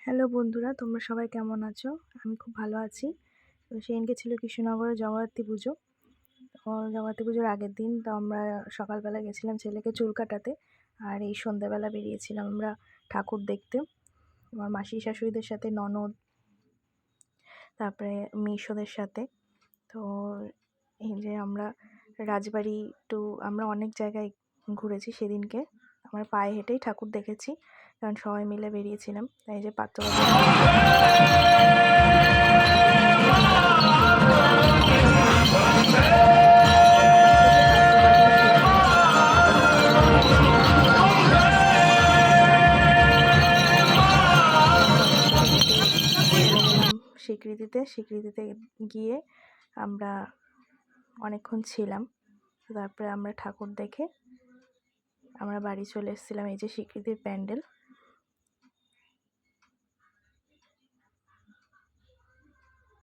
Hello বন্ধুরা, তোমরা সবাই কেমন আছো? আমি খুব ভালো আছি। তো সেদিনকে ছিল কৃষ্ণনগরে জগদ্ধাত্রী পুজো। জগদ্ধাত্রী পুজোর আগের দিন তো আমরা সকালবেলা গেছিলাম ছেলেকে চুল কাটাতে, আর এই সন্ধ্যেবেলা বেরিয়েছিলাম আমরা ঠাকুর দেখতে। আমার মাসি শাশুড়িদের সাথে, ননদ, তারপরে মেসোদের সাথে। তো এই যে আমরা রাজবাড়ি আমরা অনেক জায়গায় ঘুরেছি সেদিনকে। আমরা পায়ে হেঁটেই ঠাকুর দেখেছি, কারণ সবাই মিলে বেরিয়েছিলাম। তাই যে স্বীকৃতিতে গিয়ে আমরা অনেকক্ষণ ছিলাম। তারপরে আমরা ঠাকুর দেখে আমরা বাড়ি চলে এসেছিলাম। এই যে স্বীকৃতির প্যান্ডেল।